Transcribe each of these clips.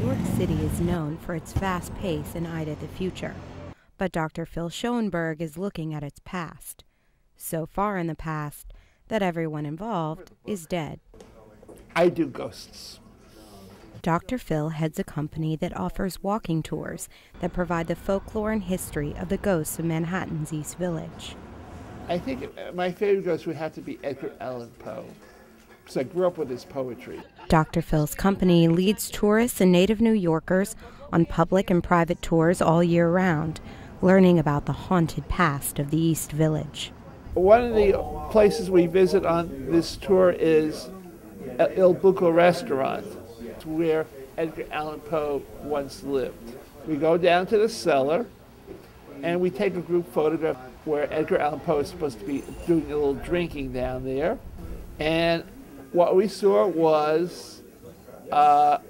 York City is known for its fast pace and eye to the future. But Dr. Phil Schoenburg is looking at its past. So far in the past that everyone involved is dead. I do ghosts. Dr. Phil heads a company that offers walking tours that provide the folklore and history of the ghosts of Manhattan's East Village. I think my favorite ghost would have to be Edgar Allan Poe, because I grew up with his poetry. Dr. Phil's company leads tourists and native New Yorkers on public and private tours all year round, learning about the haunted past of the East Village. One of the places we visit on this tour is Il Buco restaurant, where Edgar Allan Poe once lived. We go down to the cellar and we take a group photograph where Edgar Allan Poe is supposed to be doing a little drinking down there. And what we saw was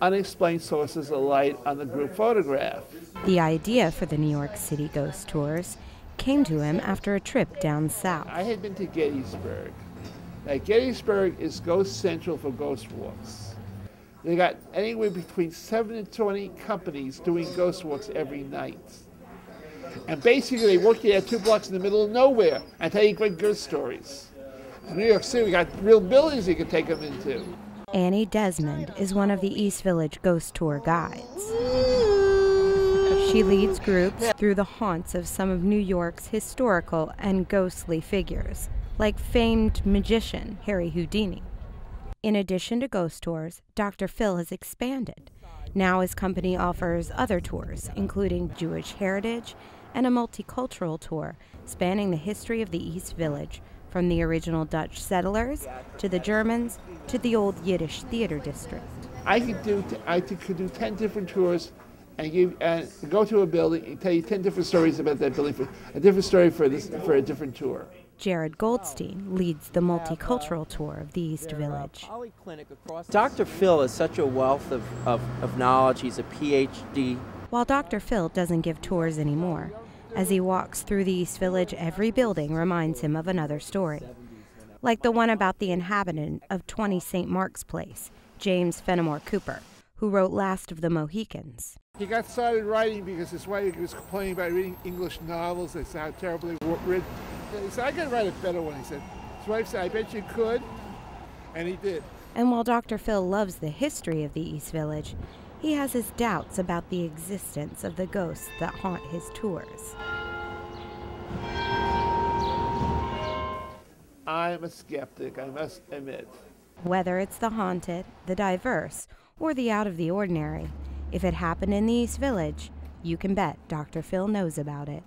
unexplained sources of light on the group photograph. The idea for the New York City ghost tours came to him after a trip down south. I had been to Gettysburg. Now, Gettysburg is ghost central for ghost walks. They got anywhere between 7 and 20 companies doing ghost walks every night. And basically, they walk you there 2 blocks in the middle of nowhere and tell you great ghost stories. In New York City, we got real buildings you can take them into. Annie Desmond is one of the East Village ghost tour guides. She leads groups through the haunts of some of New York's historical and ghostly figures, like famed magician Harry Houdini. In addition to ghost tours, Dr. Phil has expanded. Now his company offers other tours, including Jewish heritage and a multicultural tour spanning the history of the East Village, from the original Dutch settlers to the Germans to the old Yiddish theater district. I could do 10 different tours and go to a building and tell you 10 different stories about that building, a different story for a different tour. Jared Goldstein leads the multicultural tour of the East Village. Dr. Phil is such a wealth of knowledge. He's a PhD. While Dr. Phil doesn't give tours anymore, as he walks through the East Village, every building reminds him of another story. Like the one about the inhabitant of 20 St. Mark's Place, James Fenimore Cooper, who wrote Last of the Mohicans. He got started writing because his wife was complaining about reading English novels. They said how terribly written. He said, I could write a better one, he said. His wife said, I bet you could, and he did. And while Dr. Phil loves the history of the East Village, he has his doubts about the existence of the ghosts that haunt his tours. I'm a skeptic, I must admit. Whether it's the haunted, the diverse, or the out of the ordinary, if it happened in the East Village, you can bet Dr. Phil knows about it.